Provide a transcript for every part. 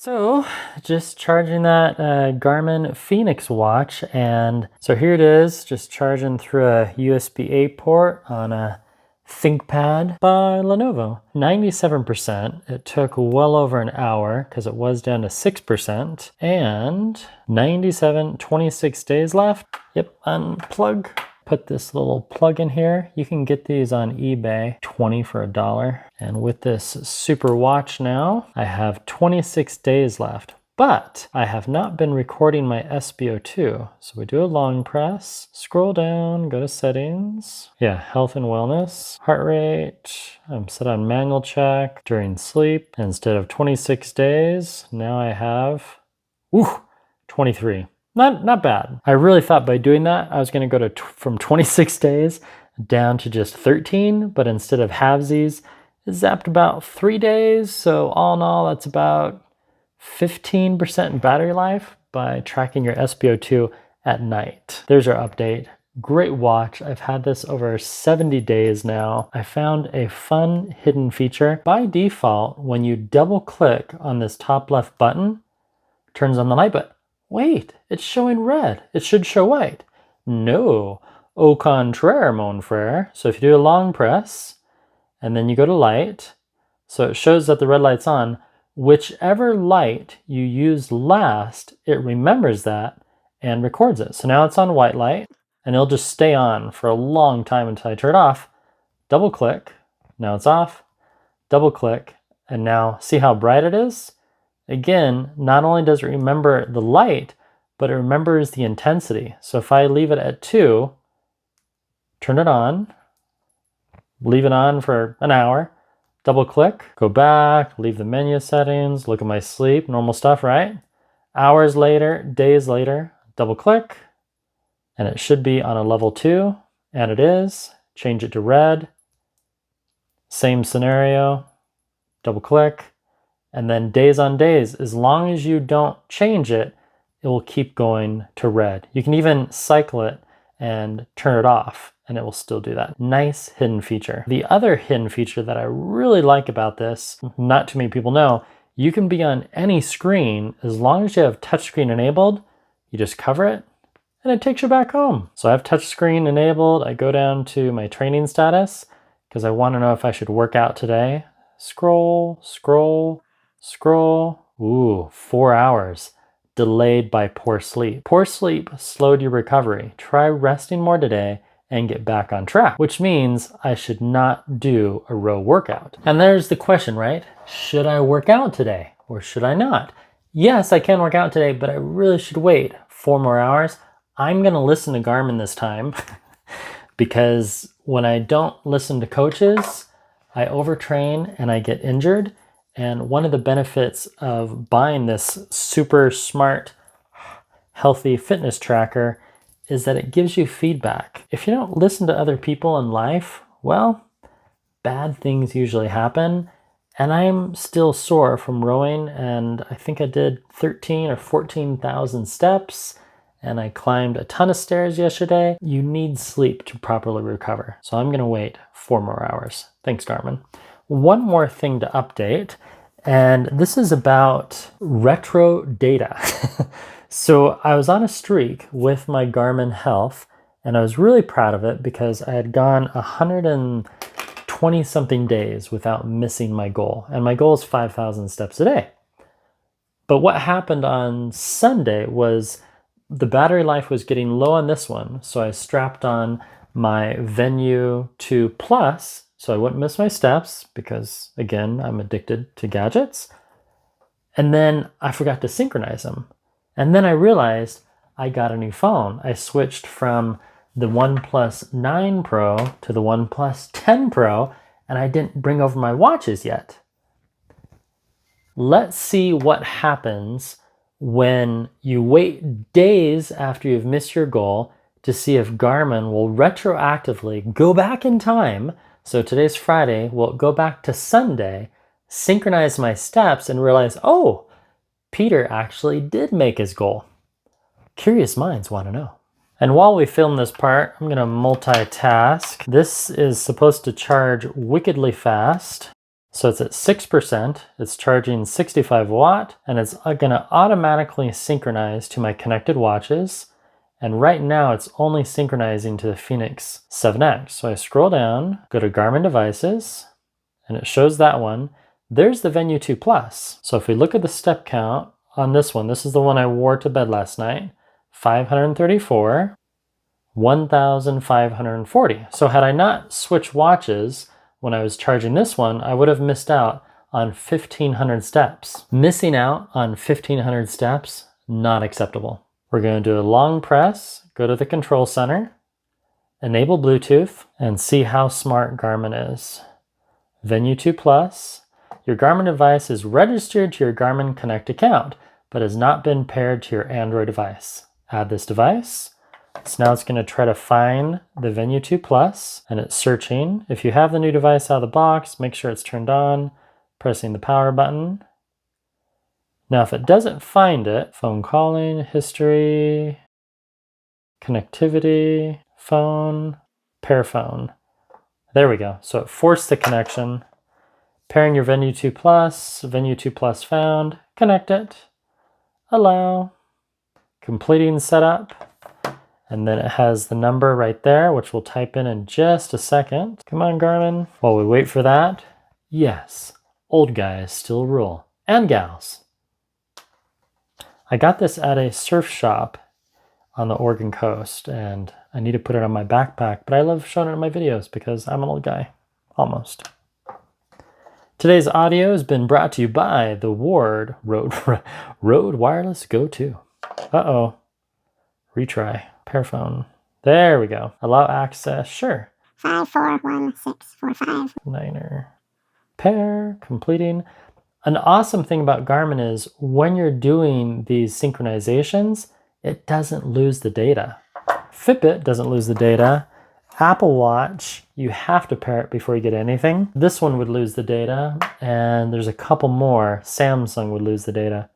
So just charging that Garmin Fenix watch, and so here it is, just charging through a USB-A port on a ThinkPad by Lenovo. 97%. It took well over an hour because it was down to 6%, and 97, 26 days left. Yep, unplug. Put this little plug in here. You can get these on eBay, 20 for $1. And with this super watch now, I have 26 days left. But I have not been recording my SpO2. So we do a long press, scroll down, go to settings. Yeah, health and wellness, heart rate. I'm set on manual check during sleep. Instead of 26 days, now I have 23. Not bad. I really thought by doing that, I was going to go from 26 days down to just 13, but instead of halvesies, it zapped about 3 days. So all in all, that's about 15% battery life by tracking your SpO2 at night. There's our update. Great watch. I've had this over 70 days now. I found a fun hidden feature. By default, when you double click on this top left button, it turns on the light, but wait, it's showing red. It should show white. No, au contraire, mon frere. So if you do a long press, and then you go to light, so it shows that the red light's on. Whichever light you used last, it remembers that and records it. So now it's on white light, and it'll just stay on for a long time until I turn it off. Double click, now it's off. Double click, and now see how bright it is? Again, not only does it remember the light, but it remembers the intensity. So if I leave it at 2, turn it on, leave it on for an hour, double click, go back, leave the menu settings, look at my sleep, normal stuff, right? Hours later, days later, double click, and it should be on a level 2, and it is. Change it to red. Same scenario, double click. And then days on days, as long as you don't change it, it will keep going to red. You can even cycle it and turn it off, and it will still do that. Nice hidden feature. The other hidden feature that I really like about this, not too many people know, you can be on any screen as long as you have touchscreen enabled. You just cover it, and it takes you back home. So I have touchscreen enabled. I go down to my training status because I want to know if I should work out today. Scroll, scroll, scroll. Ooh, 4 hours. Delayed by poor sleep. Poor sleep slowed your recovery. Try resting more today and get back on track, which means I should not do a row workout. And there's the question, right? Should I work out today or should I not? Yes, I can work out today, but I really should wait 4 more hours. I'm going to listen to Garmin this time because when I don't listen to coaches, I overtrain and I get injured. And one of the benefits of buying this super smart, healthy fitness tracker is that it gives you feedback. If you don't listen to other people in life, well, bad things usually happen. And I'm still sore from rowing, and I think I did 13 or 14,000 steps, and I climbed a ton of stairs yesterday. You need sleep to properly recover. So I'm gonna wait 4 more hours. Thanks, Garmin. One more thing to update, and this is about retro data. So I was on a streak with my Garmin Health, and I was really proud of it because I had gone 120 something days without missing my goal. And my goal is 5,000 steps a day. But what happened on Sunday was the battery life was getting low on this one. So I strapped on my Venue 2 Plus so I wouldn't miss my steps because, again, I'm addicted to gadgets. And then I forgot to synchronize them. And then I realized I got a new phone. I switched from the OnePlus 9 Pro to the OnePlus 10 Pro, and I didn't bring over my watches yet. Let's see what happens when you wait days after you've missed your goal to see if Garmin will retroactively go back in time. So today's Friday, we'll go back to Sunday, synchronize my steps, and realize, oh, Peter actually did make his goal. Curious minds want to know. And while we film this part, I'm going to multitask. This is supposed to charge wickedly fast. So it's at 6%, it's charging 65 watt, and it's gonna automatically synchronize to my connected watches. And right now it's only synchronizing to the Fenix 7X. So I scroll down, go to Garmin devices, and it shows that one. There's the Venue 2 Plus. So if we look at the step count on this one, this is the one I wore to bed last night, 534, 1,540. So had I not switched watches when I was charging this one, I would have missed out on 1,500 steps. Missing out on 1,500 steps, not acceptable. We're going to do a long press, go to the control center, enable Bluetooth, and see how smart Garmin is. Venue 2 Plus. Your Garmin device is registered to your Garmin Connect account, but has not been paired to your Android device. Add this device. So now it's going to try to find the Venue 2 Plus, and it's searching. If you have the new device out of the box, make sure it's turned on, pressing the power button. Now, if it doesn't find it, phone calling, history, connectivity, phone, pair phone. There we go. So it forced the connection. Pairing your Venue 2 Plus, Venue 2 Plus found, connect it, allow, completing setup. And then it has the number right there, which we'll type in just a second. Come on, Garmin. While we wait for that, yes, old guys still rule, and gals. I got this at a surf shop on the Oregon coast, and I need to put it on my backpack, but I love showing it in my videos because I'm an old guy, almost. Today's audio has been brought to you by the Ward Rode Wireless Go 2. Uh-oh. Retry. Pair phone. There we go. Allow access. Sure. 541645. Niner. Pair. Completing. An awesome thing about Garmin is when you're doing these synchronizations, it doesn't lose the data. Fitbit doesn't lose the data. Apple Watch, you have to pair it before you get anything. This one would lose the data, and there's a couple more. Samsung would lose the data.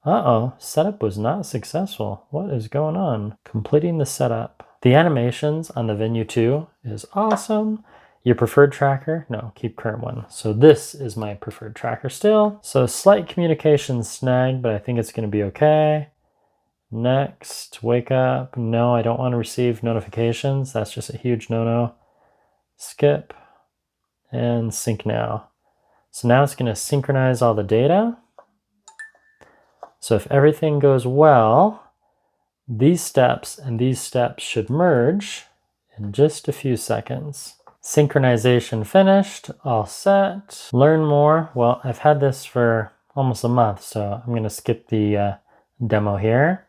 Uh-oh, setup was not successful. What is going on? Completing the setup. The animations on the Venue 2 is awesome. Your preferred tracker? No, keep current one. So this is my preferred tracker still. So slight communication snag, but I think it's gonna be okay. Next, wake up. No, I don't want to receive notifications. That's just a huge no-no. Skip and sync now. So now it's going to synchronize all the data. So if everything goes well, these steps and these steps should merge in just a few seconds. Synchronization finished, all set. Learn more. Well, I've had this for almost a month, so I'm going to skip the demo here.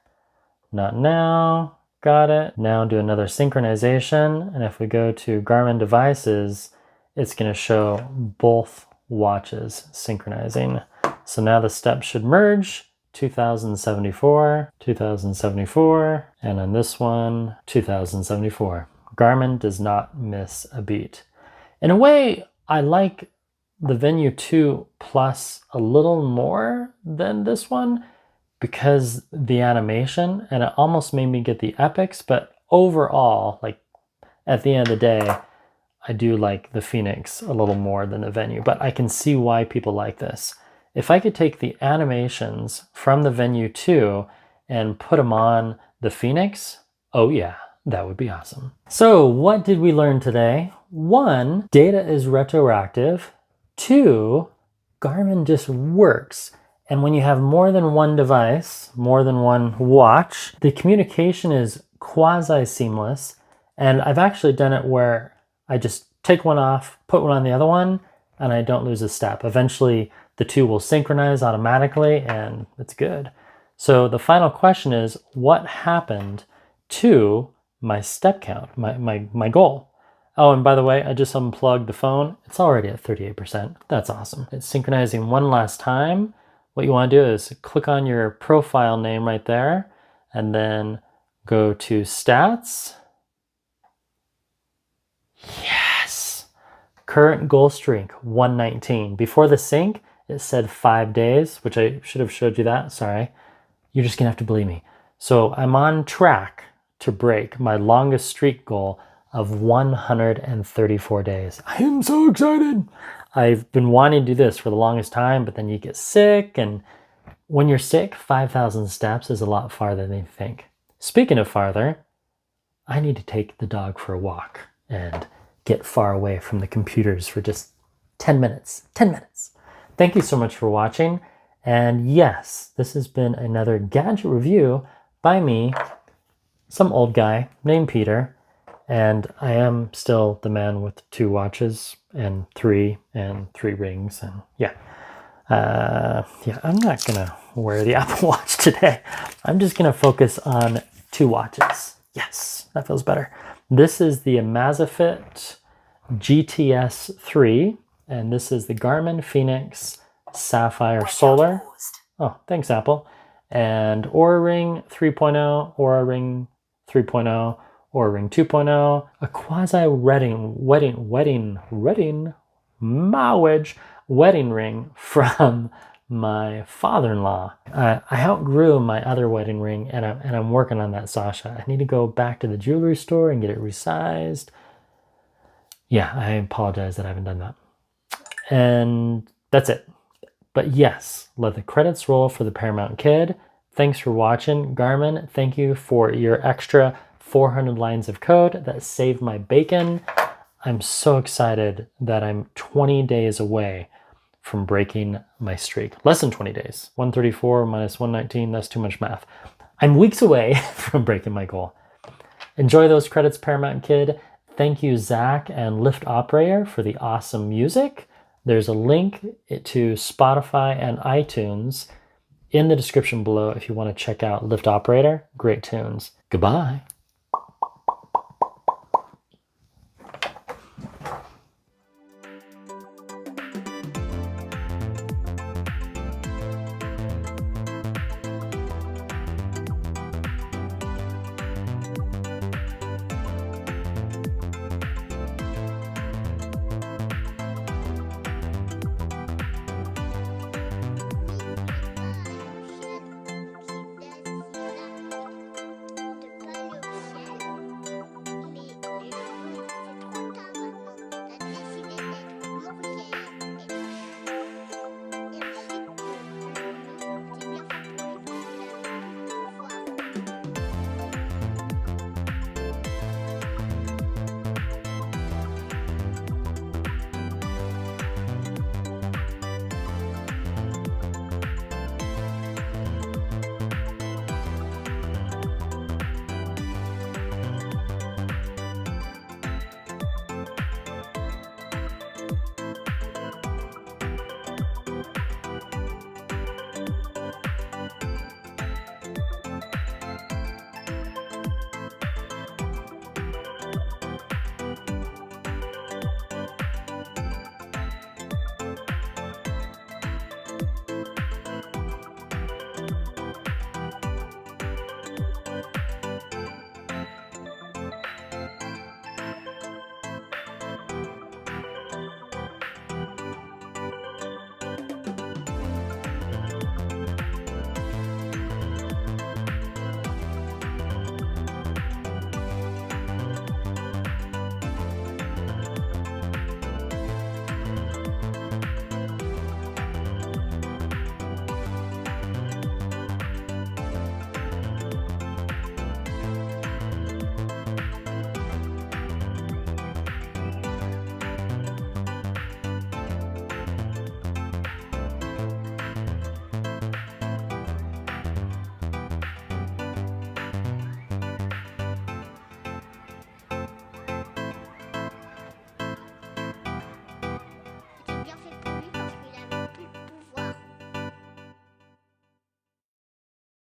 Not now. Got it. Now do another synchronization, and if we go to Garmin devices, it's going to show both watches synchronizing. So now the steps should merge. 2074, 2074, and on this one, 2074. Garmin does not miss a beat. In a way, I like the Venue 2 Plus a little more than this one because the animation, and it almost made me get the Epics, but overall, like at the end of the day, I do like the Fenix a little more than the Venue, but I can see why people like this. If I could take the animations from the Venue 2 and put them on the Fenix, oh yeah, that would be awesome. So what did we learn today? 1, data is retroactive. 2, Garmin just works. And when you have more than one device, more than one watch, the communication is quasi-seamless. And I've actually done it where I just take one off, put one on the other one, and I don't lose a step. Eventually, the two will synchronize automatically, and it's good. So the final question is, what happened to my step count, my goal? Oh, and by the way, I just unplugged the phone. It's already at 38%. That's awesome. It's synchronizing one last time. What you want to do is click on your profile name right there, and then go to stats. Yes! Current goal streak, 119. Before the sync, it said 5 days, which I should have showed you that, sorry. You're just gonna have to believe me. So I'm on track to break my longest streak goal of 134 days. I am so excited. I've been wanting to do this for the longest time, but then you get sick, and when you're sick, 5,000 steps is a lot farther than you think. Speaking of farther, I need to take the dog for a walk and get far away from the computers for just 10 minutes. 10 minutes. Thank you so much for watching. And yes, this has been another gadget review by me, some old guy named Peter. And I am still the man with 2 watches and 3 rings. And yeah, I'm not gonna wear the Apple Watch today. I'm just gonna focus on 2 watches. Yes, that feels better. This is the Amazfit GTS 3, and this is the Garmin Fenix Sapphire Solar. Oh, thanks, Apple. And Oura Ring 3.0, Oura Ring 3.0, Oura Ring 2.0, a quasi wedding ring from my father-in-law. I outgrew my other wedding ring, and I'm working on that, Sasha. I need to go back to the jewelry store and get it resized. Yeah, I apologize that I haven't done that. And that's it. But yes, let the credits roll for the Paramount Kid. Thanks for watching. Garmin, thank you for your extra 400 lines of code that saved my bacon. I'm so excited that I'm 20 days away from breaking my streak. Less than 20 days. 134 minus 119, that's too much math. I'm weeks away from breaking my goal. Enjoy those credits, Paramount Kid. Thank you, Zach and Lyft Operator, for the awesome music. There's a link to Spotify and iTunes in the description below if you want to check out Lyft Operator. Great tunes. Goodbye.